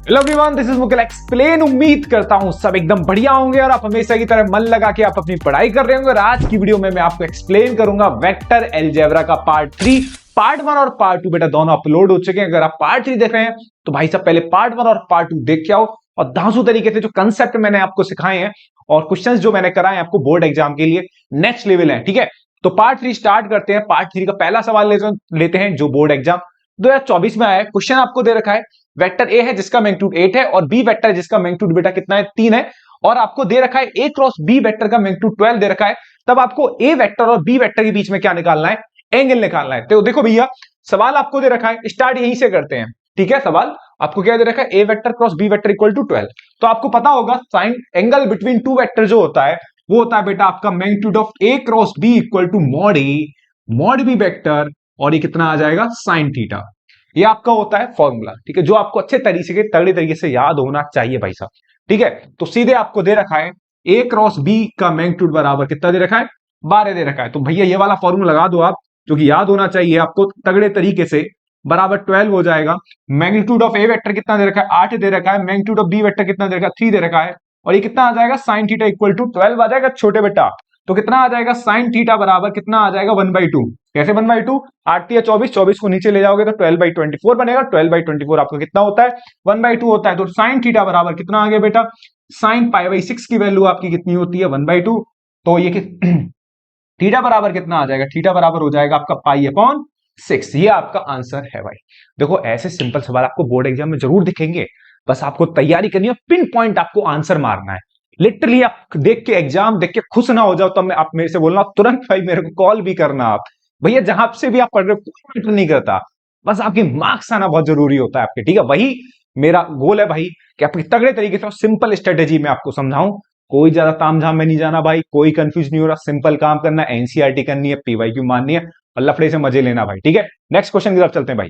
Hello everyone, this is मुकेल explain. उम्मीद करता हूं सब एकदम बढ़िया होंगे और आप हमेशा की तरह मन लगा के आप अपनी पढ़ाई कर रहे होंगे। और आज की वीडियो में मैं आपको एक्सप्लेन करूंगा वेक्टर अलजेब्रा का पार्ट 3। पार्ट 1 और पार्ट 2 बेटा दोनों अपलोड हो चुके हैं। अगर आप पार्ट 3 देख रहे हैं तो भाई साहब पहले पार्ट 1 और पार्ट 2 देख के आओ और धांसू तरीके से जो कंसेप्ट मैंने आपको सिखाए हैं और क्वेश्चंस जो मैंने कराए आपको बोर्ड एग्जाम के लिए नेक्स्ट लेवल है। ठीक है, तो पार्ट 3 स्टार्ट करते हैं। पार्ट 3 का पहला सवाल लेते हैं जो बोर्ड एग्जाम 2024 में आया है। क्वेश्चन आपको दे रखा है वेक्टर ए है जिसका मैग्नीट्यूड 8 है और बी वेक्टर है जिसका मैग्नीट्यूड बेटा कितना है 3 है और आपको दे रखा है ए क्रॉस बी वेक्टर का मैग्नीट्यूड 12 दे रखा है। तब आपको ए वेक्टर और बी वेक्टर के बीच में क्या निकालना है? एंगल निकालना है। तो देखो भैया सवाल आपको दे रखा है, स्टार्ट यहीं से करते हैं। ठीक है, सवाल आपको क्या दे रखा है? A vector cross B vector equal to 12। तो आपको पता होगा sine angle between two vector जो होता है वो होता है बेटा आपका magnitude of A cross B equal to mod B vector और ये कितना आ जाएगा? Sine theta. ये आपका होता है फॉर्मूला। ठीक है, जो आपको अच्छे तरीके के तगड़े तरीके से याद होना चाहिए भाई साहब। ठीक है, तो सीधे आपको दे रखा है ए क्रॉस बी का मैग्नीट्यूड बराबर कितना दे रखा है? 12 दे रखा है। तो भैया ये वाला फॉर्मूला लगा दो आप, जो कि याद होना चाहिए आपको तगड़े तरीके से। बराबर 12 हो जाएगा। मैग्नीट्यूड ऑफ ए वेक्टर कितना दे रखा है? 8 दे रखा है। मैग्नीट्यूड ऑफ बी वेक्टर कितना दे रखा है? 3 दे रखा है। और ये कितना आ जाएगा? साइन थीटा इक्वल टू 12 आ जाएगा छोटे बेटा। तो कितना आ जाएगा? साइन थीटा बराबर कितना आ जाएगा? 1/2। कैसे 1/2? 8 या 24, 24 को नीचे ले जाओगे तो 12/24 बनेगा। 12/24 आपका कितना होता है? 1/2 होता है। तो साइन थीटा बराबर कितना आ गया बेटा? साइन π/6 की वैल्यू आपकी कितनी होती है? 1/2। तो ये थीटा बराबर कितना आ जाएगा? थीटा बराबर हो जाएगा आपका π/6। ये आपका आंसर है भाई। देखो ऐसे सिंपल सवाल आपको बोर्ड एग्जाम में जरूर दिखेंगे, बस आपको तैयारी करनी है, पिन पॉइंट आपको आंसर मारना है। लिटरली आप देख के एग्जाम देख के खुश ना हो जाओ तब मैं आप मेरे से बोलना तुरंत भाई मेरे को कॉल भी करना। आप भैया जहां से भी आप पढ़ रहे हो कोई मैटर नहीं करता, बस आपके मार्क्स आना बहुत जरूरी होता है आपके। ठीक है, वही मेरा गोल है भाई कि आपके तगड़े तरीके से सिंपल स्ट्रेटेजी में आपको समझाऊं। कोई ज्यादा तामझाम में नहीं जाना भाई, कोई कंफ्यूज नहीं हो रहा, सिंपल काम करना, एनसीईआरटी करनी है, पीवाईक्यू माननी है और लफड़े से मजे लेना भाई। ठीक है, नेक्स्ट क्वेश्चन की तरफ चलते हैं भाई।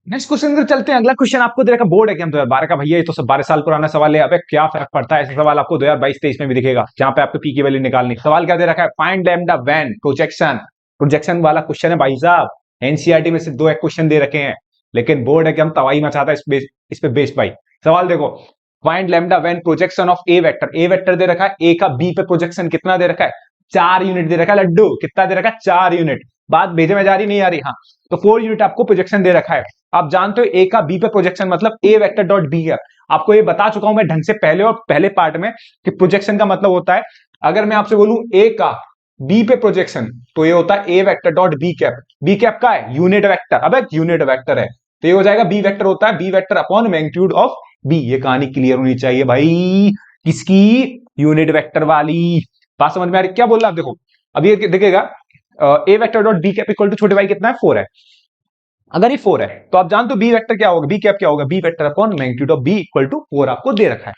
नेक्स्ट क्वेश्चन की तरफ चलते हैं। अगला क्वेश्चन आपको दे रखा बोर्ड एग्जाम 2012 का। भैया ये तो सब 12 साल पुराना सवाल है। अबे क्या फर्क पड़ता है? ऐसा सवाल आपको 2022-23 में भी दिखेगा जहां पे आपको पी की वैल्यू निकालनी। सवाल क्या दे रखा है? फाइंड लैम्डा व्हेन प्रोजेक्शन वाला क्वेश्चन है भाई साहब। एनसीईआरटी में से 2 एक क्वेश्चन दे रखे हैं, लेकिन बोर्ड एग्जाम तबाही मचाता है इस पे बेस्ड भाई। सवाल देखो, find lambda when projection of A vector. A vector दे रखा है, ए का बी पे प्रोजेक्शन कितना दे रखा है? 4 यूनिट दे रखा है। लड्डू कितना दे रखा है? 4 यूनिट। बात भेजे में जा रही नहीं आ रही? हाँ, तो 4 यूनिट आपको प्रोजेक्शन दे रखा है। आप जानते हो ए का बी पे प्रोजेक्शन मतलब ए वेक्टर डॉट बी है। आपको ये बता चुका हूं मैं ढंग से पहले और पहले पार्ट में कि प्रोजेक्शन का मतलब होता है, अगर मैं आपसे बोलूं ए का बी पे प्रोजेक्शन तो ये होता है A vector dot B cap. B cap का है यूनिट वेक्टर। अब यूनिट वेक्टर है तो ये हो जाएगा बी वेक्टर होता है B vector upon magnitude of B. ये कहानी क्लियर होनी चाहिए भाई किसकी? यूनिट वेक्टर वाली। बात समझ में आ रही? क्या बोल रहा आप देखो, अब ये देखिएगा A vector dot B cap equal to छोटे भाई कितना है? 4 है। अगर ये 4 है तो आप जानते हो बी वेक्टर क्या होगा? बी कैप क्या होगा? B vector upon magnitude of B equal to 4 आपको दे रखा है।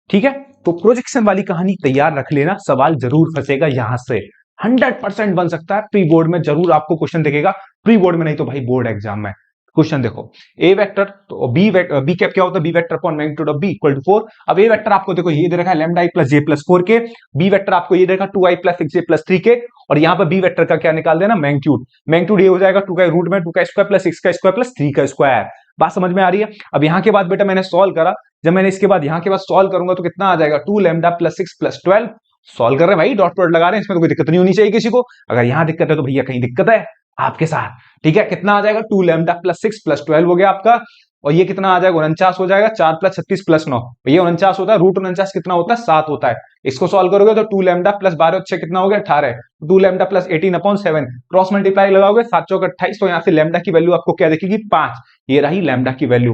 ठीक है, तो प्रोजेक्शन वाली कहानी तैयार रख लेना, सवाल जरूर फंसेगा यहां से। 100% बन सकता है, प्री बोर्ड में जरूर आपको क्वेश्चन दिखेगा, प्री बोर्ड में नहीं तो भाई बोर्ड एग्जाम में। क्वेश्चन देखो, ए वेक्टर तो बी कैप क्या होता है? B vector upon magnitude of B equal to 4। अब ए वेक्टर आपको देखो ये दे रखा है लैम्डा आई प्लस जे प्लस 4 के। बी वेक्टर आपको ये देखा 2i प्लस 6j प्लस 3 के। और यहां पर बी वेक्टर का क्या निकाल देना? मैग्नीट्यूड। मैग्नीट्यूड ये हो जाएगा 2 का रूट में 2 का स्क्वायर प्लस 6 का स्क्वायर प्लस 3 का स्क्वायर। बात समझ में आ रही है? अब यहां के बाद बेटा मैंने सॉल्व करा, जब मैंने इसके बाद यहां के बाद सॉल्व करूंगा तो कितना आ जाएगा? 2 लैम्डा प्लस 6 प्लस 12। सॉल्व कर रहे हैं भाई, डॉट प्रोडक्ट लगा रहे हैं, इसमें तो कोई दिक्कत नहीं होनी चाहिए किसी को। अगर यहां दिक्कत है तो भैया कहीं दिक्कत है आपके साथ। ठीक है, कितना आ जाएगा? 2 लैम्डा प्लस 6 प्लस 12 हो गया आपका। और ये कितना आ जाएगा? 49 हो जाएगा। 4 प्लस 36 प्लस 9, भैया 49 होता है। रूट 49 कितना होता है? 7 होता है। इसको सॉल्व करोगे तो 2 लैम्डा प्लस 12 6 कितना हो गया? 18। 2 lambda plus 18 upon 7 cross multiply लगाओगे 7 चौक 28। तो यहां से लैम्डा की वैल्यू आपको क्या दिखेगी? 5। ये रही लैम्डा की वैल्यू।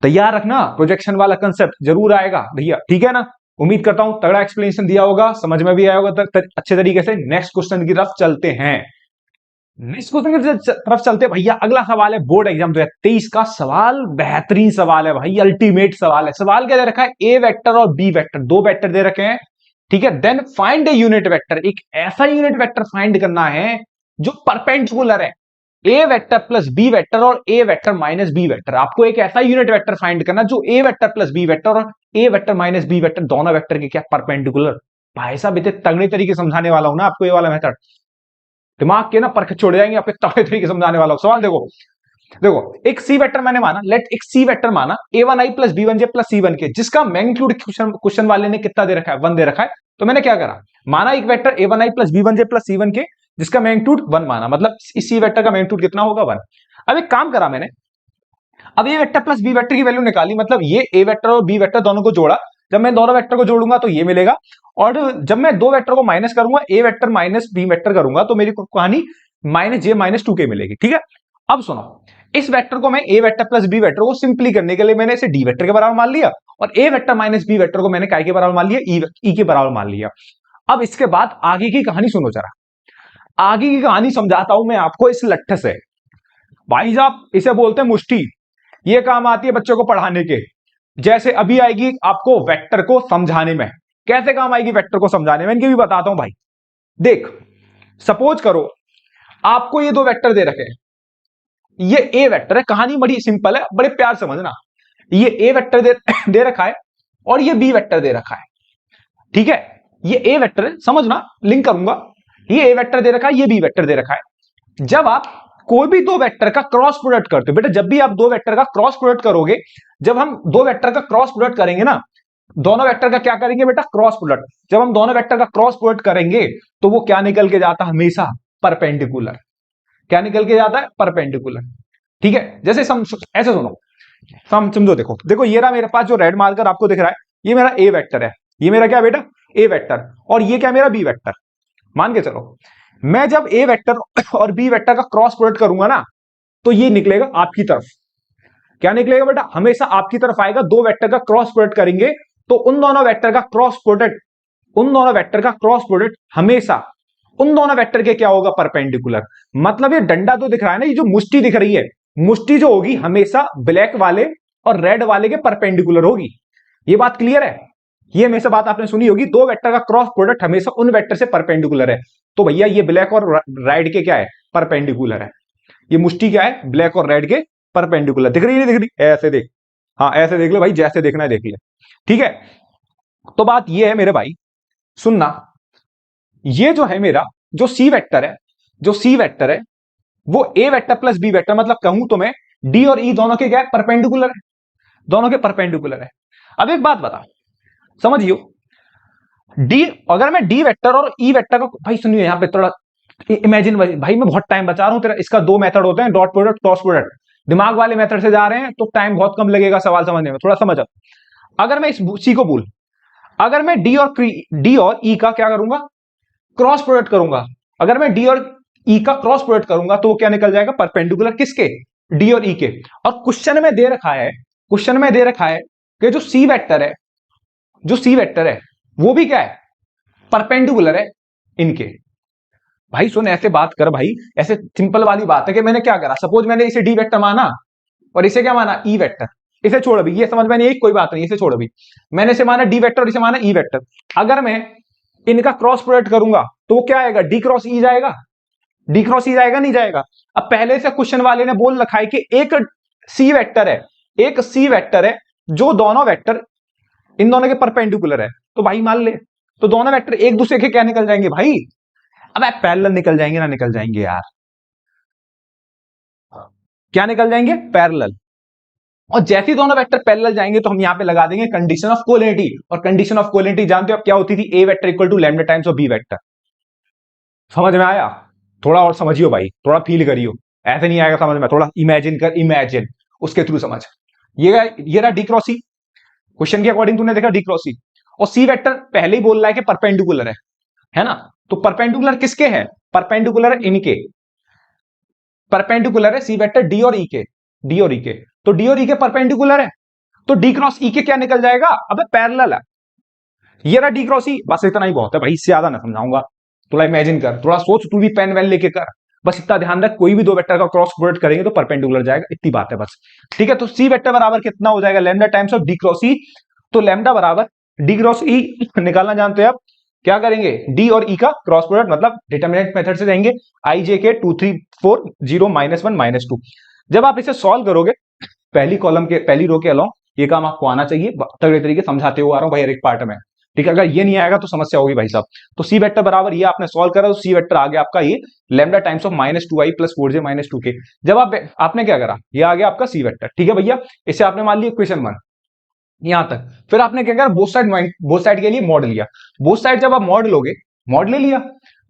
तैयार रखना, प्रोजेक्शन वाला कंसेप्ट जरूर आएगा भैया। ठीक है ना? उम्मीद करता हूं तगड़ा एक्सप्लेनेशन दिया होगा, समझ में भी आया होगा अच्छे तरीके से। नेक्स्ट क्वेश्चन की तरफ चलते हैं। नेक्स्ट क्वेश्चन की तरफ चलते हैं भैया। अगला सवाल है बोर्ड एग्जाम 2023 का सवाल। बेहतरीन सवाल है भाई, अल्टीमेट सवाल है। सवाल क्या दे रखा है? ए वेक्टर और बी वेक्टर, 2 वेक्टर दे रखे हैं। ठीक है, then find a unit vector. एक ऐसा यूनिट वेक्टर फाइंड करना है जो परपेंडिकुलर है A vector plus B vector और ए वेक्टर माइनस बी वेक्टर। आपको एक ऐसा यूनिट वेक्टर फाइंड करना जो ए वेक्टर प्लस बी वेक्टर और ए वेक्टर माइनस बी वेक्टर दोनों वेक्टर के क्या परपेंडिकुलर। भाई साहब इतने तगड़े तरीके समझाने वाला हूं ना आपको, ये वाला मेथड दिमाग के ना परख छोड़ जाएंगे आपके, तगड़े तरीके समझाने वाला हूं। सवाल देखो, देखो एक सी वेक्टर मैंने माना, लेट एक सी वेक्टर माना a1i plus b1j plus c1k, जिसका मैग्नीट्यूड क्वेश्चन वाले ने कितना दे रखा है, 1 दे रखा है। तो मैंने क्या करा, माना एक vector a1i plus b1j plus c1k जिसका मैग्नीट्यूड 1 माना, मतलब इस सी वेक्टर का मैग्नीट्यूड कितना होगा 1। अब एक काम करा मैंने, अब ए वेक्टर प्लस बी वेक्टर की वैल्यू निकाली, मतलब ये ए वेक्टर और बी वेक्टर दोनों को जोड़ा, जब मैं दोनों वेक्टर को जोड़ूंगा तो ये मिलेगा, और जब मैं दो वेक्टर को माइनस करूंगा, ए वेक्टर माइनस बी वेक्टर करूंगा, तो मेरी कहानी -j-2k मिलेगी। ठीक है, अब सुनो, इस वेक्टर को मैं ए वेक्टर प्लस बी वेक्टर को सिंपली करने के लिए मैंने इसे डी वेक्टर के बराबर मान लिया, और ए वेक्टर माइनस बी वेक्टर को मैंने काय के बराबर मान लिया, ई के बराबर मान लिया। अब इसके बाद आगे की कहानी सुनो जरा, आगे की कहानी समझाता हूं मैं आपको इस लट्ठ से। भाई साहब इसे बोलते हैं मुष्टि, ये काम आती है बच्चों को पढ़ाने के, जैसे अभी आएगी आपको वेक्टर को समझाने में। कैसे काम आएगी वेक्टर को समझाने में, इनके भी बताता हूं भाई। देख, सपोज करो आपको ये दो वेक्टर दे रखे हैं, ये ए वेक्टर है, कहानी बड़ी सिंपल है, बड़े प्यार से समझना। ये ए वेक्टर दे रखा है और ये बी वेक्टर दे रखा है। ठीक है, ये ए वेक्टर है, समझना, लिंक करूंगा, ये ए वेक्टर दे रखा है, ये बी वेक्टर दे रखा है। जब आप कोई भी दो वेक्टर का क्रॉस प्रोडक्ट करते हो बेटा, जब भी आप दो वेक्टर का क्रॉस प्रोडक्ट करोगे, जब हम दो वेक्टर का क्रॉस प्रोडक्ट करेंगे ना, दोनों वेक्टर का क्या करेंगे बेटा, क्रॉस प्रोडक्ट। जब हम दोनों वेक्टर का क्रॉस प्रोडक्ट करेंगे तो वो क्या निकल के जाता है, हमेशा परपेंडिकुलर। क्या निकल के जाता है, परपेंडिकुलर। ठीक है, जैसे ऐसे सुनो, समझो, देखो देखो, ये रहा मेरे पास जो रेड मार्कर आपको दिख रहा है, ये मेरा ए वेक्टर है, ये मेरा क्या बेटा, ए वेक्टर, और ये क्या मेरा बी वेक्टर। मान के चलो, मैं जब ए वेक्टर और बी वेक्टर का क्रॉस प्रोडक्ट करूंगा ना, तो ये निकलेगा आपकी तरफ। क्या निकलेगा बेटा, हमेशा आपकी तरफ आएगा। दो वेक्टर का क्रॉस प्रोडक्ट करेंगे तो उन दोनों वेक्टर का क्रॉस प्रोडक्ट, उन दोनों वेक्टर का क्रॉस प्रोडक्ट हमेशा उन दोनों वेक्टर के क्या होगा, परपेंडिकुलर। मतलब ये डंडा तो दिख रहा है ना, ये जो मुष्टि दिख रही है, मुष्टि जो होगी हमेशा ब्लैक वाले और रेड वाले के परपेंडिकुलर होगी। ये बात क्लियर है, ये हमेशा बात आपने सुनी होगी, दो वेक्टर का क्रॉस प्रोडक्ट हमेशा उन वेक्टर से परपेंडिकुलर है। तो भैया ये ब्लैक और रेड के क्या है, परपेंडिकुलर है। ये मुष्टि क्या है, ब्लैक और रेड के परपेंडिकुलर। दिख रही है, नहीं दिख रही, ऐसे देख, हाँ ऐसे देख ले भाई, जैसे देखना है देख ले। ठीक है, तो बात ये है मेरे भाई, सुनना, ये जो है मेरा जो सी वेक्टर है, जो सी वेक्टर है वो ए वेक्टर प्लस बी वेक्टर, मतलब कहूं तो मैं डी और ई दोनों के क्या है, परपेंडिकुलर है, दोनों के परपेंडिकुलर है। अब एक बात बता, समझियो, डी, अगर मैं डी वेक्टर और ई वेक्टर को, भाई सुनिए यहां पे थोड़ा इमेजिन, भाई मैं बहुत टाइम बचा रहा हूं तेरा, इसका दो मेथड होते हैं, डॉट प्रोडक्ट, क्रॉस प्रोडक्ट। दिमाग वाले मेथड से जा रहे हैं तो टाइम बहुत कम लगेगा सवाल समझने में, थोड़ा समझ। अगर मैं इस सी को बोल, अगर मैं डी और ई का क्या करूंगा, क्रॉस प्रोडक्ट करूंगा, अगर मैं डी और ई का क्रॉस प्रोडक्ट करूंगा तो वो क्या निकल जाएगा, परपेंडिकुलर किसके, डी और ई के। और क्वेश्चन में दे रखा है, क्वेश्चन में दे रखा है कि जो सी वेक्टर है, जो सी वेक्टर है वो भी क्या है, परपेंडिकुलर है इनके। भाई सुन, ऐसे बात कर भाई, ऐसे सिंपल वाली बात है कि मैंने क्या करा, सपोज मैंने इसे डी वेक्टर माना और इसे क्या माना, ई वेक्टर। इसे छोड़ अभी, ये समझ में नहीं, कोई बात नहीं, इसे छोड़ अभी। मैंने इसे माना डी वेक्टर और इसे माना ई वेक्टर। अगर मैं इनका क्रॉस प्रोडक्ट करूंगा तो वो क्या आएगा, डी क्रॉस ई जाएगा, डी क्रॉस ई जाएगा, नहीं जाएगा। अब पहले से क्वेश्चन वाले ने बोल रखा है कि एक सी वेक्टर है, एक सी वेक्टर है जो दोनों वेक्टर इन दोनों के परपेंडिकुलर है, तो भाई मान ले, तो दोनों वेक्टर एक दूसरे के क्या निकल जाएंगे भाई, अब पैरेलल निकल जाएंगे, ना निकल जाएंगे यार, क्या निकल जाएंगे, पैरेलल। और जैसे ही दोनों वेक्टर पैरेलल जाएंगे तो हम यहां पे लगा देंगे कंडीशन ऑफ कोलिनिटी, और कंडीशन ऑफ कोलिनिटी जानते हो अब क्या होती थी, A vector equal to lambda times of B vector. समझ में आया, थोड़ा और समझियो भाई, थोड़ा फील करियो, ऐसे नहीं आएगा समझ में, थोड़ा इमेजिन कर, इमेजिन उसके थ्रू समझ। ये रहा डी क्रॉस सी, क्वेश्चन के अकॉर्डिंग तूने देखा डी क्रॉस सी, और सी वेक्टर पहले ही बोल रहा है कि परपेंडिकुलर है ना, तो परपेंडिकुलर किसके है, परपेंडिकुलर इनके, परपेंडिकुलर है सी वेक्टर डी और ई के, डी और ई के, तो डी और ई के परपेंडिकुलर है, तो डी क्रॉस ई के क्या निकल जाएगा, अबे पैरेलल है। ये रहा डी क्रॉस ई, बस इतना ही बहुत है भाई, इससे ज्यादा ना समझाऊंगा, थोड़ा इमेजिन कर, थोड़ा सोच, तू भी पेन वैन लेके कर, बस इतना ध्यान रख, कोई भी दो वेक्टर का क्रॉस प्रोडक्ट करेंगे तो परपेंडिकुलर जाएगा, इतनी बात है बस। ठीक है, तो सी वेक्टर बराबर कितना हो जाएगा, lambda times of D cross E, तो लैम्डा बराबर डी क्रॉस ई निकालना जानते हैं आप, क्या करेंगे, डी और ई का क्रॉस प्रोडक्ट, मतलब डिटरमिनेंट मेथड से जाएंगे, आई जे के 2 3 4 0 -1 -2। जब आप इसे सॉल्व करोगे पहली कॉलम के पहली रो के अलोंग, ये काम आपको आना चाहिए, तगड़े तरीके समझाते हुए आ रहा हूं भाई हर एक पार्ट में, ठीक है, अगर ये नहीं आएगा तो समस्या होगी भाई साहब। तो सी वेक्टर बराबर ये आपने सॉल्व करा, तो सी वेक्टर आ गया आपका ये lambda times of -2i plus 4j minus 2k। जब आपने क्या करा, ये आ गया आपका सी वेक्टर। ठीक है भैया, इसे आपने मान लिया इक्वेशन 1 यहां तक। फिर आपने क्या करा, बोथ साइड के लिए मॉड लिया। बोथ साइड जब आप मॉड लोगे, मॉड ले लिया,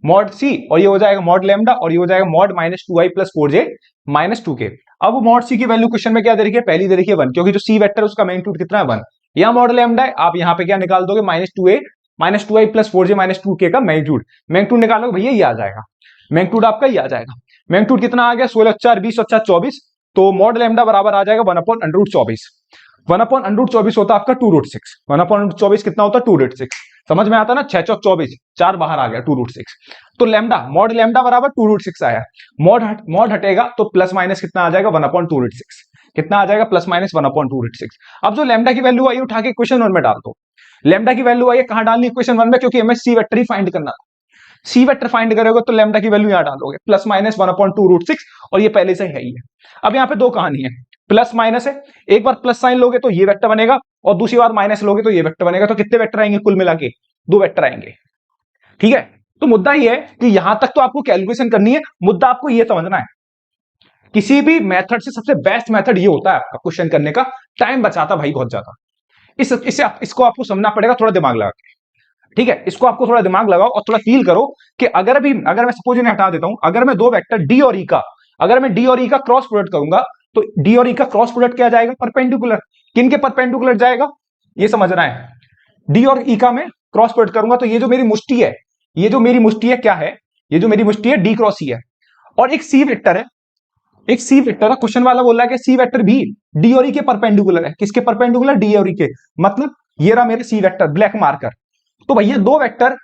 मॉड सी, और ये हो जाएगा मॉड लैम्डा, और ये हो जाएगा mod -2i plus 4j minus 2k। अब मॉड सी की वैल्यू क्वेश्चन में क्या दे रखी है, पहली दे रखी है 1, क्योंकि जो सी वेक्टर उसका मैग्नीट्यूड कितना है 1। यहां मॉड लैम्डा है, आप यहां पे क्या निकाल दोगे, -2i plus 4j minus 2k का मैग्नीट्यूड। मैग्नीट्यूड निकालोगे भैया, ये आ जाएगा मैग्नीट्यूड आपका, ये आ जाएगा। मैग्नीट्यूड कितना आ गया, 16 4 20 और 24, तो मॉड लैम्डा बराबर आ जाएगा 1/√24। 1/√24 होता है आपका 2√6। 1/√24 कितना होता है, 2√6। समझ में आता ना, 6 चौक 24, 4 बाहर आ गया 2√6। तो लैम्डा, मॉड लैम्डा बराबर 2√6 आया। मॉड हटेगा तो प्लस माइनस कितना आ जाएगा, 1/2√6। कितना आ जाएगा, प्लस माइनस 1/2√6। अब जो लैम्डा की वैल्यू आई उठा के क्वेश्चन 1 में डाल दो। लैम्डा की वैल्यू आई कहां डालनी, क्वेश्चन 1 में, क्योंकि हमें सी वेक्टर ही फाइंड करना था। सी वेक्टर फाइंड करोगे तो लैम्डा की वैल्यू यहां डालोगे, प्लस माइनस 1/2√6, और ये पहले से है ही है। अब यहां पे दो कहानी है, प्लस माइनस है, एक बार प्लस साइन लोगे तो ये वेक्टर बनेगा, और दूसरी बार माइनस लोगे तो ये वेक्टर बनेगा। तो कितने वेक्टर आएंगे कुल मिला के, 2 वेक्टर आएंगे। ठीक है, तो मुद्दा ये है कि यहां तक तो आपको कैलकुलेशन करनी है, मुद्दा आपको ये समझना है, किसी भी मेथड से सबसे बेस्ट मेथड ये होता है आपका क्वेश्चन करने का, टाइम बचाता भाई बहुत ज्यादा। इसको आपको समझना पड़ेगा, थोड़ा दिमाग लगा के। ठीक है, इसको आपको थोड़ा दिमाग लगाओ और थोड़ा फील करो कि अगर मैं सपोज इन्हें हटा देता हूं, अगर मैं दो वेक्टर डी और ई का, अगर मैं डी और ई का क्रॉस प्रोडक्ट करूंगा, तो डी और ई का क्रॉस प्रोडक्ट क्या जाएगा, परपेंडिकुलर। किन के परपेंडिकुलर जाएगा, ये समझना है। डी और ई का मैं क्रॉस प्रोडक्ट करूंगा, तो ये जो मेरी मुष्टि है, ये जो मेरी मुष्टि है क्या है, ये जो मेरी मुष्टि है डी क्रॉस ई है। और एक सी वेक्टर है, एक सी वेक्टर है, क्वेश्चन वाला बोल रहा है कि सी वेक्टर भी डी और ई के परपेंडिकुलर है। किसके परपेंडिकुलर, डी और ई के। मतलब ये रहा मेरे सी वेक्टर, ब्लैक मार्कर। तो भैया दो वेक्टर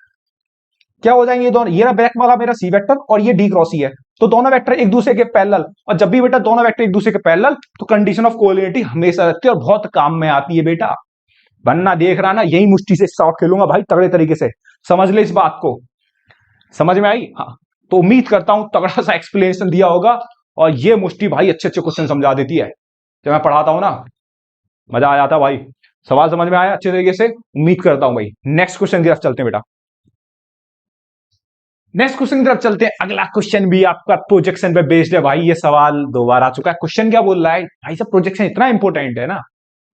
क्या हो जाएंगे, दोनों, ये रहा ब्लैक वाला मेरा सी वेक्टर, और ये डी क्रॉस ई है, तो दोनों वेक्टर एक दूसरे के पैरेलल। और जब भी बेटा दोनों वेक्टर एक दूसरे के पैरेलल, तो कंडीशन ऑफ कोलिनिटी हमेशा रहती है और बहुत काम में आती है बेटा। बनना देख रहा ना, यही मुष्टि से शॉट खेलूंगा भाई तगड़े तरीके से, समझ ले इस बात को। समझ में आई, हाँ। तो उम्मीद करता हूं तगड़ा सा एक्सप्लेनेशन दिया होगा, और ये मुष्टि भाई अच्छे अच्छे क्वेश्चन समझा देती है। जब मैं पढ़ाता हूं ना, मजा आ जाता भाई। सवाल समझ में आया अच्छे तरीके से, उम्मीद करता हूं भाई। नेक्स्ट क्वेश्चन की तरफ चलते हैं बेटा, नेक्स्ट क्वेश्चन की तरफ चलते हैं। अगला क्वेश्चन भी आपका प्रोजेक्शन पे बेस्ड है भाई। ये सवाल दो बार आ चुका है। क्वेश्चन क्या बोल रहा है भाई साहब, प्रोजेक्शन इतना इंपॉर्टेंट है ना,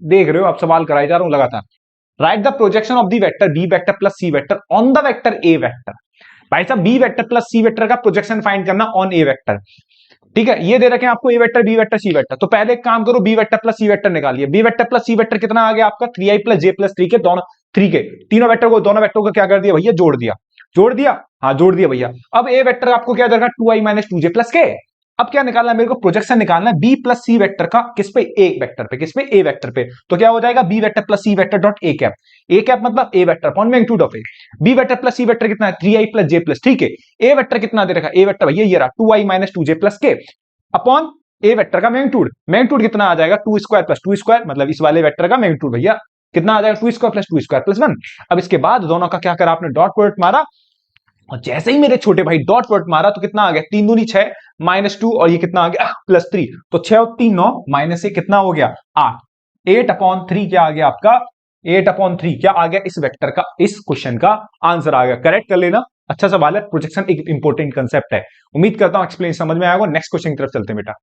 देख रहे हो आप, सवाल कराए जा रहा हूं लगातार। Right the projection of the vector B vector plus C vector on the vector A vector. भाई साहब B vector plus C vector का प्रोजेक्शन फाइंड करना ऑन ए वेक्टर। ठीक है, ये दे रखे हैं आपको A vector B vector C vector. तो पहले एक काम करो, B vector plus C vector निकालिए। B vector plus C vector कितना आ गया आपका, 3i प्लस जे प्लस 3 के, दोनों 3 के तीनों वेक्टर को, दोनों वेक्टर को क्या कर दिया भैया, जोड़ दिया। जोड़ दिया, हाँ जोड़ दिया भैया। अब ए वेक्टर आपको क्या देगा, 2i माइनस 2j प्लस के। अब क्या निकालना है मेरे को, प्रोजेक्शन निकालना है बी प्लस सी वेक्टर का, किस पे, ए वेक्टर पे। किस पे, ए वेक्टर पे। तो क्या हो जाएगा, B vector plus C vector dot A cap. A cap मतलब A vector upon magnitude of A. B vector plus C vector कितना है, 3i प्लस जे प्लस 3 के। ए वेक्टर कितना दे रखा, ए वेक्टर भैया ये रहा 2i माइनस 2j प्लस के अपॉन ए वेक्टर का मैग्नीट्यूड। मैग्नीट्यूड कितना आ जाएगा, 2 स्क्वायर प्लस 2 स्क्वायर, मतलब इस वाले वेक्टर का मैग्नीट्यूड भैया कितना आ जाएगा, 2 स्क्वायर प्लस 2 स्क्वायर प्लस 1। अब इसके बाद दोनों का क्या करा आपने, डॉट प्रोडक्ट मारा, और जैसे ही मेरे छोटे भाई डॉट प्रोडक्ट मारा तो कितना आ गया, 3 दूनी 6 माइनस 2, और ये कितना आ गया प्लस 3। तो 6 और 3 9, माइनस से कितना हो गया 8। 8/3 क्या आ गया आपका, 8/3 क्या आ गया, इस वेक्टर का, इस क्वेश्चन का आंसर आ गया। करेक्ट कर लेना, अच्छा सवाल है। प्रोजेक्शन एक इंपॉर्टेंट कंसेप्ट है। उम्मीद करता हूं एक्सप्लेन समझ में आएगा। नेक्स्ट क्वेश्चन की तरफ चलते हैं बेटा।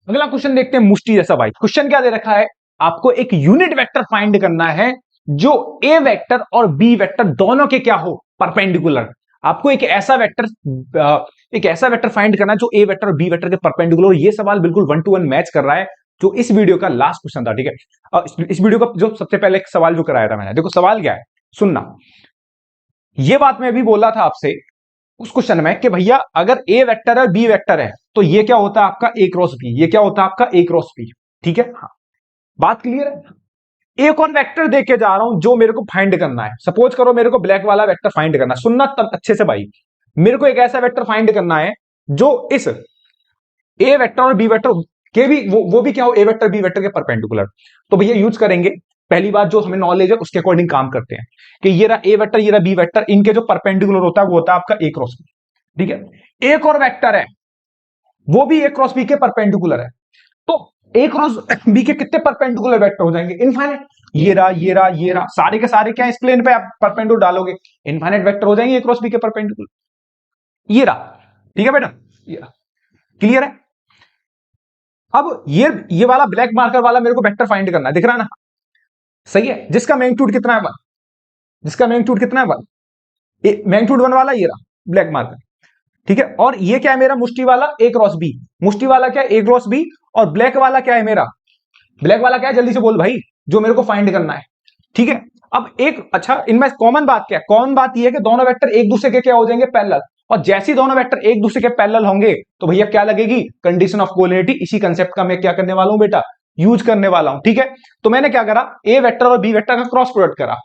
अगला क्वेश्चन देखते हैं मुष्टि जैसा भाई। क्वेश्चन क्या दे रखा है, आपको एक यूनिट वेक्टर फाइंड करना है जो ए वेक्टर और बी वेक्टर दोनों के क्या हो, परपेंडिकुलर। आपको एक ऐसा वेक्टर फाइंड करना है जो ए वेक्टर और बी वेक्टर के परपेंडिकुलर। ये सवाल बिल्कुल 1 to 1 मैच कर रहा है जो इस वीडियो का लास्ट क्वेश्चन था। ठीक है, इस वीडियो का जो सबसे पहले एक सवाल जो कराया था मैंने, देखो सवाल क्या है सुनना। ये बात मैं अभी बोला था आपसे उस क्वेश्चन में कि भैया अगर ए वेक्टर है बी वेक्टर है तो ये क्या होता है आपका ए क्रॉस बी। ये क्या होता है आपका ए क्रॉस बी। ठीक है, हाँ बात क्लियर है। एक और वेक्टर देख के जा रहा हूं जो मेरे को फाइंड करना है। सपोज करो मेरे को ब्लैक वाला वेक्टर फाइंड करना है, सुनना तब अच्छे से भाई। मेरे को एक ऐसा वेक्टर फाइंड करना है जो इस ए वेक्टर और बी वेक्टर के भी वो भी क्या हो, ए वेक्टर बी वेक्टर के परपेंडिकुलर। तो भैया यूज करेंगे, पहली बात जो हमें नॉलेज है उसके अकॉर्डिंग काम करते हैं कि ये रहा ए वेक्टर, ये रहा बी वेक्टर, इनके जो परपेंडिकुलर होता है वो होता है आपका ए क्रॉस बी। ठीक है, एक और वेक्टर है वो भी ए क्रॉस बी के परपेंडिकुलर है। तो ए क्रॉस बी के कितने परपेंडिकुलर वेक्टर हो जाएंगे? इनफाइनाइट। ये रहा, ये रहा, ये रहा, सारे के सारे क्या इस प्लेन पे आप परपेंडिकुलर डालोगे, इनफाइनाइट वेक्टर हो जाएंगे ए क्रॉस बी के परपेंडिकुलर। ये रहा, ठीक है बेटा, ये रहा, क्लियर है? अब ये वाला ब्लैक मार्कर वाला मेरे को वेक्टर फाइंड करना है, दिख रहा है ना? सही है। जिसका मैग्नीट्यूड कितना है? 1। जिसका मैग्नीट्यूड कितना है? 1। मैग्नीट्यूड 1 वाला ये रहा ब्लैक मार्कर, ठीक है। और ये क्या है मेरा? मुष्टि वाला ए क्रॉस बी। मुष्टि वाला क्या है? ए क्रॉस बी। और ब्लैक वाला क्या है मेरा? ब्लैक वाला क्या है? जल्दी से बोल भाई, जो मेरे को फाइंड करना है, ठीक है। अब एक अच्छा, इनमें कॉमन बात क्या है? कॉमन बात ये है कि दोनों वेक्टर एक दूसरे के क्या हो जाएंगे? पैरेलल। और जैसे ही दोनों वेक्टर एक दूसरे के पैरेलल होंगे तो भैया क्या लगेगी? Condition of collinearity. इसी कंसेप्ट का मैं क्या करने वाला हूं बेटा? यूज करने वाला हूं, ठीक है। तो मैंने क्या करा? ए वेक्टर और बी वेक्टर का क्रॉस प्रोडक्ट करा,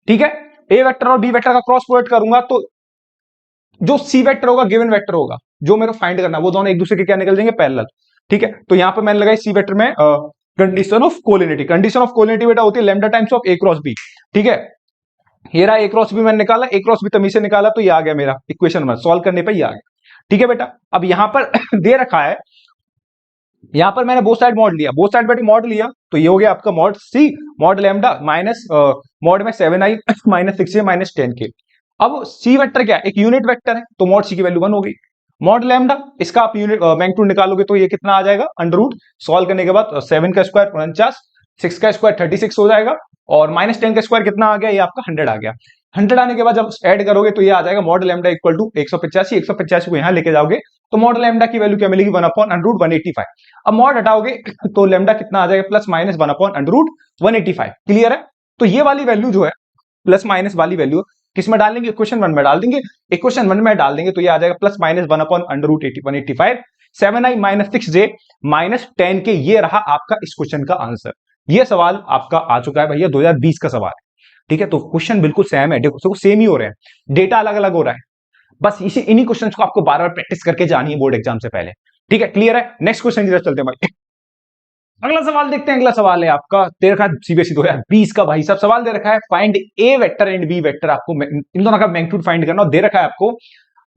ठीक है। ए वेक्टर और बी वेक्टर का क्रॉस प्रोडक्ट करूंगा तो जो सी वेक्टर होगा, गिवन वेक्टर होगा, जो मेरे को फाइंड करना है, वो दोनों एक दूसरे के क्या निकल जाएंगे? पैरेलल, ठीक है। तो यहां पर मैंने लगाई सी वेक्टर में condition of collinearity. Condition of collinearity बेटा होती है lambda times of A cross B, ठीक है। ये रहा ए क्रॉस बी मैंने निकाला, ए क्रॉस बी तमीज से निकाला, तो ये आ गया मेरा इक्वेशन 1। सॉल्व करने पे ये आ गया, ठीक है बेटा। अब यहां पर दे रखा है, यहां पर मैंने बोथ साइड मॉड लिया, बोथ साइड बेटा मॉड लिया, तो ये हो गया आपका mod C mod lambda minus mod में 7i minus 6j minus 10k। अब सी वेक्टर क्या है? एक यूनिट वेक्टर है, तो मॉड सी की वैल्यू 1 हो गई। मॉड लैम्डा, इसका आप यूनिट मैग्नीट्यूड निकालोगे तो ये कितना आ जाएगा? Under root. सॉल्व करने के बाद 7 का स्क्वायर 49, 6 का स्क्वायर 36 हो जाएगा, और माइनस 10 का स्क्वायर कितना आ गया? ये आपका 100 आ गया। 100 आने के बाद जब ऐड करोगे तो ये आ जाएगा मॉड लैम्डा इक्वल टू 185। 185 को यहां लेके जाओगे तो मॉड लैम्डा की वैल्यू क्या मिलेगी? 1 अपॉन अंडर रूट 185। अब मॉड हटाओगे तो लैम्डा कितना आ जाएगा? Plus minus 1 upon under root 185। Clear है? तो ये वाली वैल्यू जो है, प्लस माइनस वाली वैल्यू किस में डालेंगे? इक्वेशन 1 में डाल देंगे। इक्वेशन 1 में डाल देंगे तो ये आ जाएगा plus minus 1 upon under root 185, 7i minus 6j minus 10k। ये रहा आपका इस क्वेश्चन का आंसर। ये सवाल आपका आ चुका है भैया, 2020 का सवाल है, ठीक है। तो क्वेश्चन बिल्कुल सेम है, देखो सेम ही हो रहे हैं, डेटा अलग अलग हो रहा है, बस इसी इन्हीं क्वेश्चंस को आपको बार बार प्रैक्टिस करके जानी है बोर्ड एग्जाम से पहले, ठीक है। क्लियर है? नेक्स्ट क्वेश्चन की तरफ चलते हैं भाई। अगला सवाल देखते हैं। अगला सवाल है आपका दे रखा है सीबीएसई 2020 का, भाई सब सवाल दे रखा है find A vector and B vector. आपको इन दोनों का मैग्नीट्यूड फाइंड करना, दे रखा है आपको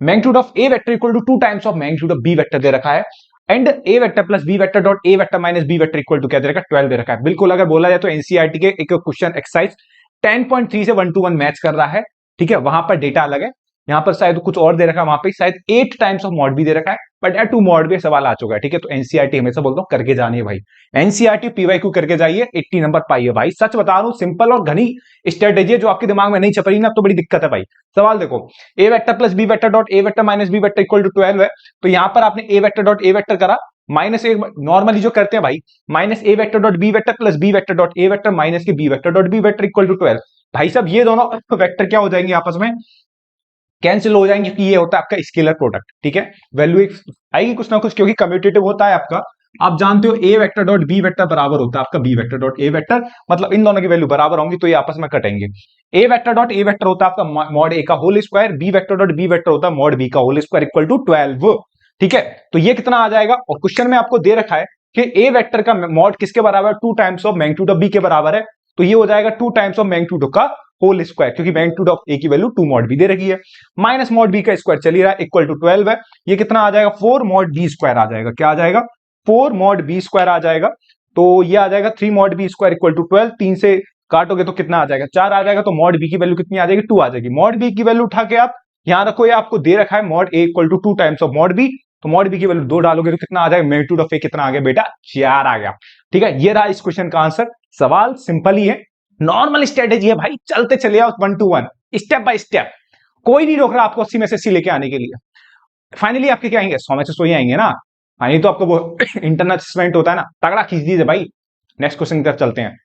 magnitude of A vector equal to 2 times of magnitude of B vector दे रखा है, and A vector plus B vector dot A vector minus B vector equal to क्या दे रखा है? 12 दे रखा है। बिल्कुल अगर बोला जाए तो एनसीईआरटी के एक क्वेश्चन एक्सरसाइज 10.3 से 1 to 1 मैच कर रहा है, ठीक है। वहां पर डेटा अलग है, यहाँ पर शायद कुछ और दे रखा है, वहां पे शायद 8 टाइम्स ऑफ मॉड भी दे रखा है, बट यार 2 मॉड भी सवाल आ चुका है, ठीक है। तो एनसीईआरटी हमेशा बोलता हूँ करके जानी है भाई, एनसीईआरटी पीवाईक्यू करके जाइए, 80 नंबर पाइए भाई। सच बता रहा हूं, सिंपल और घनी स्ट्रेटेजी है, जो आपके दिमाग में नहीं छप रही ना, तो बड़ी दिक्कत है भाई। सवाल देखो, A vector plus B vector dot A vector minus B vector equal to 12 है, तो यहां पर आपने A vector dot A vector करा, माइनस ए नॉर्मली जो करते हैं भाई, minus A vector dot B vector plus B vector dot A vector minus के B vector dot B vector equal to 12। भाई साहब ये दोनों वेक्टर क्या हो जाएंगे? आपस में कैंसिल हो जाएंगे, कि ये होता है आपका स्केलर प्रोडक्ट, ठीक है। वैल्यू एक आएगी कुछ ना कुछ, क्योंकि कम्यूटेटिव होता है आपका। आप जानते हो A vector dot B vector बराबर होता है आपका B vector dot A vector, मतलब इन दोनों की वैल्यू बराबर होंगी तो ये आपस में कटेंगे। A vector dot A vector होता है आपका मॉड ए का whole square, B vector dot B vector होता है मॉड बी का होल स्क्वायर इक्वल टू 12, ठीक है। तो ये कितना आ जाएगा? और क्वेश्चन में आपको दे रखा है कि ए वेक्टर का मॉड किसके बराबर है? 2 times of magnitude of B के बराबर है, तो ये हो जाएगा 2 टाइम्स ऑफ मैग्नीट्यूड का होल स्क्वायर, क्योंकि मैग्नीट्यूड ऑफ ए की वैल्यू 2 मॉड बी दे रखी है, माइनस मॉड बी का स्क्वायर चल ही रहा है इक्वल टू 12 है। ये कितना आ जाएगा? 4 मॉड बी स्क्वायर आ जाएगा। क्या आ जाएगा? 4 मॉड बी स्क्वायर आ जाएगा। तो ये आ जाएगा 3 mod B square equal to 12। 3 से काटोगे तो कितना आ जाएगा? 4 आ जाएगा। तो मॉड बी की वैल्यू कितनी आ जाएगी? 2 आ जाएगी। मॉड बी की वैल्यू उठा के आप यहां रखो, ये आपको दे रखा है mod A equal to 2 times of mod B, तो मॉड बी की वैल्यू 2 डालोगे तो कितना आ जाएगा? मैग्नीट्यूड ऑफ ए कितना आ गया बेटा? 4 आ गया, ठीक है। ये रहा इस क्वेश्चन का आंसर। सवाल सिंपल ही है, नॉर्मल स्ट्रेटेजी है भाई, चलते चले आओ 1 to 1 स्टेप बाय स्टेप, कोई नहीं रोक रहा आपको 80 में से 80 लेके आने के लिए। फाइनली आपके क्या आएंगे? 100 में से 100 ही आएंगे ना। हाँ, ये तो आपको वो इंटरनल असेसमेंट होता है ना, तगड़ा खींच दीजिए भाई। नेक्स्ट क्वेश्चन की तरफ चलते हैं।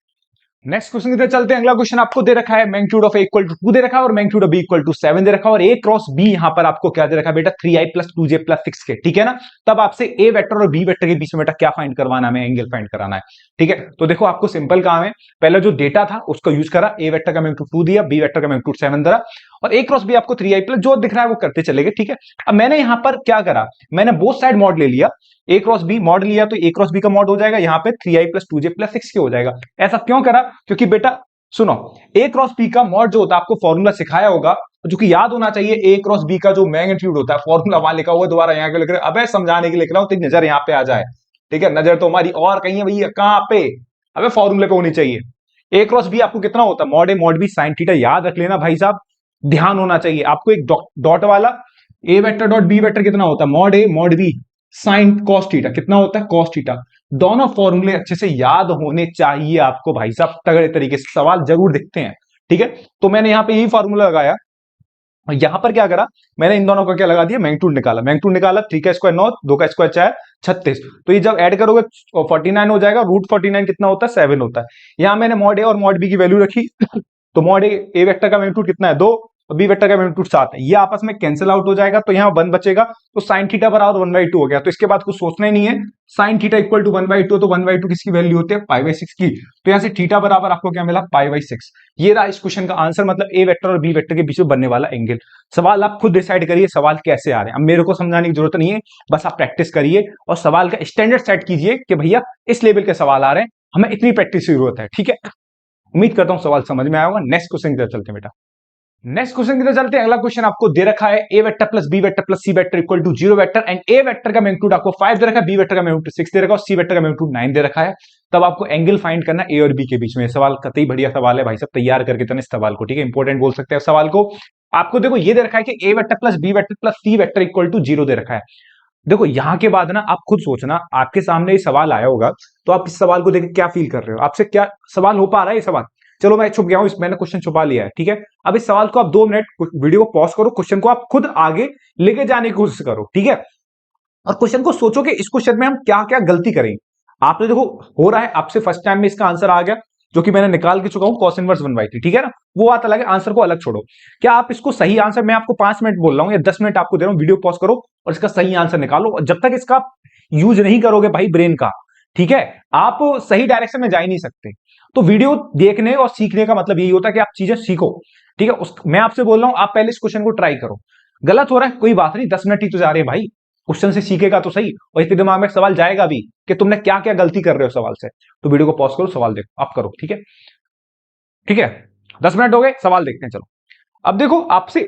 नेक्स्ट क्वेश्चन की तरफ चलते हैं। अगला क्वेश्चन आपको दे रखा है magnitude of A equal to 2 दे रखा है, और magnitude of B equal to 7 दे रखा है, और ए क्रॉस बी यहां पर आपको क्या दे रखा है बेटा? 3i plus 2j plus 6k, ठीक है ना। तब आपसे ए वेक्टर और बी वेक्टर के बीच में बेटा क्या फाइंड करवाना है? एंगल फाइंड कराना है, ठीक है। तो देखो आपको सिंपल काम है, पहले जो डेटा था उसको यूज करा, ए वेक्टर का मैग्नीट्यूड 2 दिया, बी वेक्टर का मैग्नीट्यूड 7 दिया, और ए क्रॉस बी आपको 3i प्लस जो दिख रहा है वो करते चले गए, ठीक है। अब मैंने यहां पर क्या करा? मैंने बोथ साइड मॉड ले लिया, ए क्रॉस बी मॉड लिया, तो ए क्रॉस बी का मॉड हो जाएगा यहाँ पे 3i plus 2j plus 6k हो जाएगा। ऐसा क्यों करा? क्योंकि बेटा सुनो, ए क्रॉस बी का मॉड जो होता है आपको फॉर्मूला सिखाया होगा, जो कि याद होना चाहिए। ए क्रॉस बी का जो मैग्नीट्यूड होता है, फॉर्मूला वहां लिखा हुआ है, दोबारा यहाँ के लिख रहे, अबे समझाने के लिए लिख रहा हूं, तेरी नजर यहाँ पे आ जाए, ठीक है, नजर तो हमारी और कहीं है भैया, कहां पे, अबे फॉर्मूले पे होनी चाहिए। ए क्रॉस बी आपको कितना होता है, mod A mod B sine theta, याद रख लेना भाई साहब, ध्यान होना चाहिए आपको। एक डॉट वाला A vector dot B vector कितना होता है, mod A mod B sine cos theta, कितना होता है कॉस थीटा। दोनों फॉर्मूले अच्छे से याद होने चाहिए आपको भाई साहब, तगड़े तरीके से सवाल जरूर दिखते हैं, ठीक है। तो मैंने यहां पे यही फॉर्मूला लगाया, और यहां पर क्या करा, मैंने इन दोनों का क्या लगा दिया, मैग्नीट्यूड निकाला, मैग्नीट्यूड निकाला, 3 का स्क्वायर 9, 2 का स्क्वायर 4, 36। तो ये जब ऐड करोगे 49 हो जाएगा, रूट 49 कितना होता है 7 होता है। यहां मैंने मॉड ए और मॉड बी की वैल्यू रखी तो मॉड ए वेक्टर का मैग्नीट्यूड कितना है 2, और बी वेक्टर का मैग्नीट्यूड 7 है, ये आपस में कैंसिल आउट हो जाएगा, तो यहाँ 1 बचेगा, तो साइन थीटा बराबर 1/2 हो गया। तो इसके बाद कुछ सोचना ही नहीं है, साइन थीटा इक्वल टू 1/2, तो 1/2 किसकी वैल्यू होती है π/6 की, तो यहाँ से थीटा बराबर आपको क्या मिला π/6। ये रहा इस क्वेश्चन का आंसर, मतलब ए वेक्टर और बी वेक्टर के बीच में बनने वाला एंगल। सवाल आप खुद डिसाइड करिए सवाल कैसे आ रहे हैं, अब मेरे को समझाने की जरूरत नहीं है, बस आप प्रैक्टिस करिए और सवाल का स्टैंडर्ड सेट कीजिए कि भैया इस लेवल के सवाल आ रहे हैं, हमें इतनी प्रैक्टिस की जरूरत है, ठीक है। उम्मीद करता हूं सवाल समझ में आया होगा। नेक्स्ट क्वेश्चन की तरफ चलते हैं बेटा, नेक्स्ट क्वेश्चन की तरफ चलते हैं। अगला क्वेश्चन आपको दे रखा है A vector plus B vector plus C vector equal to 0 vector, and A vector का मैग्नीट्यूड आपको 5 दे रखा है, बी वेक्टर का मैग्नीट्यूड 6 दे रखा है, और सी वेक्टर का मैग्नीट्यूड 9 दे रखा है। तब आपको एंगल फाइंड करना ए और बी के बीच में। सवाल कतई बढ़िया सवाल है भाई साहब, तैयार करके तो इस सवाल को, ठीक है, इंपॉर्टेंट बोल सकते हैं सवाल को। आपको देखो ये दे रखा है कि A vector plus B vector plus C vector equal to 0 दे रखा है। देखो यहां के बाद ना आप खुद सोचना, आपके सामने ये सवाल आया होगा तो आप इस सवाल को देख क्या फील कर रहे हो, आपसे क्या सवाल हो पा रहा है ये सवाल। चलो मैं छुप गया हूं, मैंने क्वेश्चन छुपा लिया है, ठीक है। अब इस सवाल को आप 2 मिनट वीडियो को पॉज करो, क्वेश्चन को आप खुद आगे लेके जाने की कोशिश करो, ठीक है। और क्वेश्चन को सोचो कि इस क्वेश्चन में हम क्या क्या गलती करेंगे। आपने देखो हो रहा है आपसे फर्स्ट टाइम में इसका आंसर आ गया, जो कि मैंने निकाल के चुका हूं cos इनवर्स 1/3, ठीक है ना, वो बात अलग है, आंसर को अलग छोड़ो। क्या आप इसको सही आंसर, मैं आपको 5 मिनट बोल रहा हूं या 10 मिनट आपको दे रहा हूं, वीडियो पॉज करो और इसका सही आंसर निकालो। और जब तक इसका यूज नहीं करोगे भाई ब्रेन का, ठीक है, आप सही डायरेक्शन में जा ही नहीं सकते। तो वीडियो देखने और सीखने का मतलब यही होता है कि आप चीजें सीखो, ठीक है। मैं आपसे बोल रहा हूं आप पहले इस क्वेश्चन को ट्राई करो, गलत हो रहा है कोई बात नहीं, 10 मिनट ही तो जा रहे हैं भाई, क्वेश्चन से सीखेगा तो सही, और इसके दिमाग में सवाल जाएगा भी कि तुमने क्या क्या गलती कर रहे हो सवाल से। तो वीडियो को पॉज करो, सवाल देखो, आप करो, ठीक है, ठीक है। 10 मिनट हो गए, सवाल देखते हैं चलो। अब देखो आपसे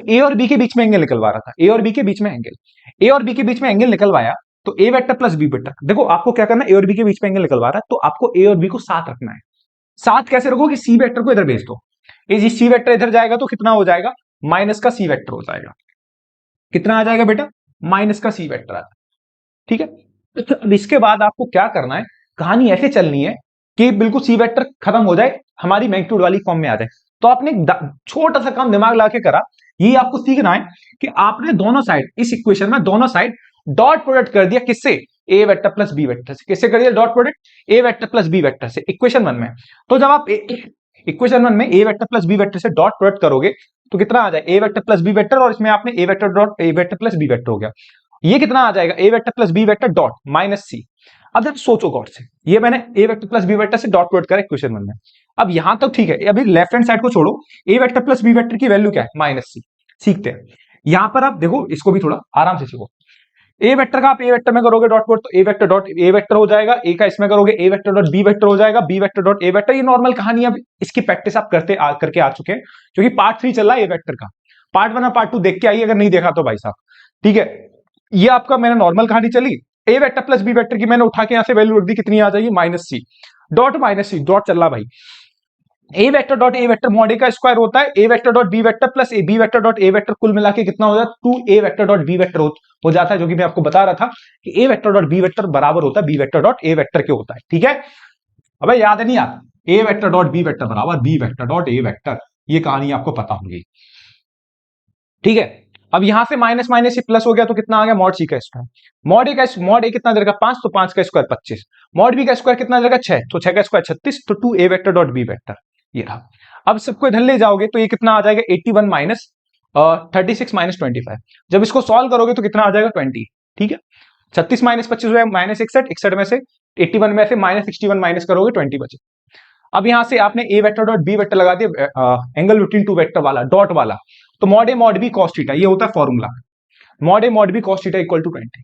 ए और बी के बीच में एंगल निकलवा रहा था, ए और बी के बीच में एंगल, ए और बी के बीच में एंगल निकलवाया, तो A vector plus B vector, देखो आपको क्या करना है, ए और बी के बीच में एंगल निकलवा रहा है तो आपको ए और बी को साथ रखना है। साथ कैसे रखोगे, सी वेक्टर को इधर भेज दो, ये सी वेक्टर इधर जाएगा तो कितना हो जाएगा, माइनस का सी वेक्टर हो जाएगा, कितना आ जाएगा बेटा, माइनस का सी वेक्टर आ जाएगा, ठीक है। तो अब इसके बाद आपको क्या करना है, कहानी ऐसे चलनी है कि बिल्कुल सी वेक्टर खत्म हो जाए, हमारी मैग्नीट्यूड वाली फॉर्म में आ जाए। तो आपने छोटा सा काम दिमाग लगा के करा, ये आपको सीखना है कि आपने दोनों साइड, इस इक्वेशन में दोनों साइड डॉट प्रोडक्ट कर दिया, किससे, A vector plus B vector से। किससे कर दिया dot product, A vector plus B vector से, इक्वेशन 1 में। तो जब आप इक्वेशन 1 में A vector plus B vector से डॉट प्रोडक्ट करोगे तो कितना आ जाए, A vector plus B vector, और इसमें आपने A vector dot A vector plus B vector हो गया, ये कितना आ जाएगा, A vector plus B vector dot minus सी। अब जब सोचो गौर से, ये मैंने ए वेक्टर प्लस बी वेक्टर से डॉट प्रोडक्ट करा इक्वेशन 1 में। अब यहां तक ठीक है, अभी लेफ्ट हैंड साइड को छोड़ो, ए वेक्टर प्लस बी वेक्टर की वैल्यू क्या है, माइनस सी। सीखते हैं, यहां पर आप देखो, इसको भी थोड़ा आराम से सीखो। ए वेक्टर का आप ए वेक्टर में करोगे डॉट प्रोडक्ट, तो A vector dot A vector हो जाएगा, ए का इसमें करोगे A vector dot B vector हो जाएगा, B vector dot A vector. ये नॉर्मल कहानी, अब इसकी प्रैक्टिस आप करके आ चुके हैं, क्योंकि पार्ट 3 चल रहा है ए वेक्टर का, पार्ट 1 और पार्ट 2 देख के आइए अगर नहीं देखा तो भाई साहब, ठीक है। ये आपका मैंने नॉर्मल कहानी चली, ए वेक्टर प्लस बी वेक्टर की मैंने उठा के यहां से वैल्यू रख दी, कितनी आ जाएगी, minus C dot minus C dot चल रहा भाई। A vector dot A vector mod A का स्क्वायर होता है A vector dot B vector plus A B vector dot A vector, कुल मिला के कितना हो जाता है 2 A vector dot B vector हो जाता है, जो कि मैं आपको बता रहा था कि A vector dot B vector बराबर होता है B vector dot A vector के होता है, ठीक है। अब याद है नहीं याद, A vector dot B vector बराबर B vector dot A vector, ये कहानी आपको पता होगी, ठीक है। अब यहां से माइनस माइनस से प्लस हो गया तो कितना आ गया, मॉड सी का स्क्वायर, मॉड ए कितना देगा 5, तो 5 का स्क्वायर 25, मॉड बी का स्क्वायर कितना देगा 6, तो 6 का स्क्वायर 36, तो 2 A vector dot B vector, ये रहा। अब सबको इधर ले जाओगे तो ये कितना आ जाएगा 81 माइनस 36 माइनस 25, जब इसको सॉल्व करोगे तो कितना आ जाएगा 20, ठीक है। 36 माइनस 25 हुआ माइनस 61, 61 में से 81 में से माइनस 61 माइनस करोगे 20 बचे। अब यहां से आपने A vector dot B vector लगा दिया, एंगल बिटवीन टू वेक्टर वाला डॉट वाला, तो mod A mod B cos theta, ये होता है formula, mod A mod B cos theta equal to 20।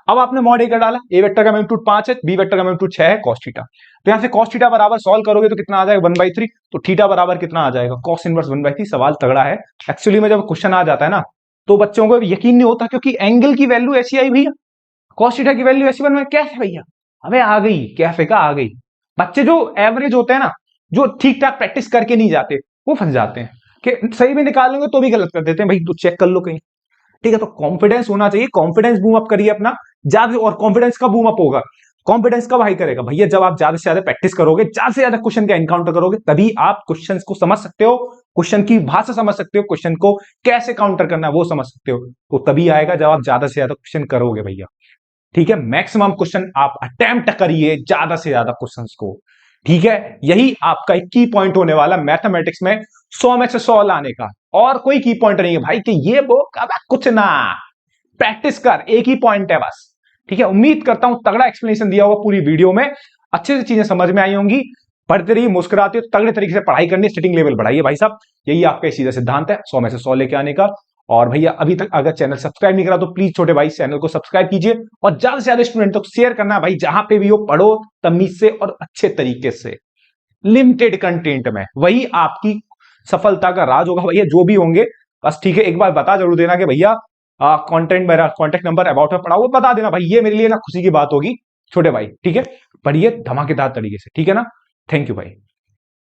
अब आपने मॉड ए का डाला, ए वेक्टर का मैग्नीट्यूड 5 है, बी वेक्टर का मैग्नीट्यूड 6 है, कॉस थीटा, तो यहां से कॉस थीटा बराबर सॉल्व करोगे तो कितना आ जाएगा 1/3, तो थीटा बराबर कितना आ जाएगा कॉस इनवर्स 1/3। सवाल तगड़ा है एक्चुअली में, जब क्वेश्चन आ जाता है ना तो बच्चों को यकीन नहीं होता, क्योंकि एंगल की वैल्यू ऐसी आई भैया, कॉस थीटा की वैल्यू ऐसी बन, कैसे भैया हमें आ गई, कैफे का आ गई। बच्चे जो एवरेज होते हैं ना, जो ठीक ठाक प्रैक्टिस करके नहीं जाते, वो फंस जाते हैं कि सही में निकाल लेंगे तो भी गलत कर देते हैं। भाई तू चेक कर लो कहीं। ठीक है, तो कॉन्फिडेंस होना चाहिए, कॉन्फिडेंस बूम अप करिए अपना ज्यादा। और कॉन्फिडेंस कब बूम अप होगा, कॉन्फिडेंस कब हाई करेगा भैया, जब आप ज्यादा से ज्यादा प्रैक्टिस करोगे, ज्यादा से ज्यादा क्वेश्चन का एनकाउंटर करोगे, तभी आप क्वेश्चन को समझ सकते हो, क्वेश्चन की भाषा समझ सकते हो, क्वेश्चन को कैसे काउंटर करना है वो समझ सकते हो। तो तभी आएगा जब आप ज्यादा से ज्यादा क्वेश्चन करोगे भैया। ठीक है, मैक्सिमम क्वेश्चन आप अटेम्प्ट करिए, ज्यादा से ज्यादा क्वेश्चंस को। ठीक है, यही आपका एक की पॉइंट होने वाला मैथमेटिक्स में 100 में से 100 लाने का। और कोई की पॉइंट नहीं है भाई कि ये वो कुछ ना, प्रैक्टिस कर, एक ही पॉइंट है बस। ठीक है, उम्मीद करता हूं तगड़ा एक्सप्लेनेशन दिया होगा पूरी वीडियो में, अच्छे से चीजें समझ में आई होंगी। पढ़ते रहिए, मुस्कुराते हो, तगड़े तरीके से पढ़ाई करनी, सिटिंग लेवल बढ़ाइए भाई साहब। यही आपका सीधा सिद्धांत है 100 में से 100 लेके आने का। और भैया अभी तक अगर चैनल सब्सक्राइब नहीं करा तो प्लीज छोटे भाई चैनल को सब्सक्राइब कीजिए, और ज्यादा से ज्यादा स्टूडेंट तक शेयर करना भाई, जहां पे भी हो पढ़ो तमीज से और अच्छे तरीके से, लिमिटेड कंटेंट में। वही आपकी सफलता का राज होगा भैया, जो भी होंगे बस। ठीक है, एक बार बता जरूर देना कि भैया कंटेंट, मेरा कॉन्टेक्ट नंबर अबाउट में पड़ा हुआ, बता देना भाई, ये मेरे लिए ना खुशी की बात होगी छोटे भाई। ठीक है, पढ़िए धमाकेदार तरीके से, ठीक है ना। थैंक यू भाई।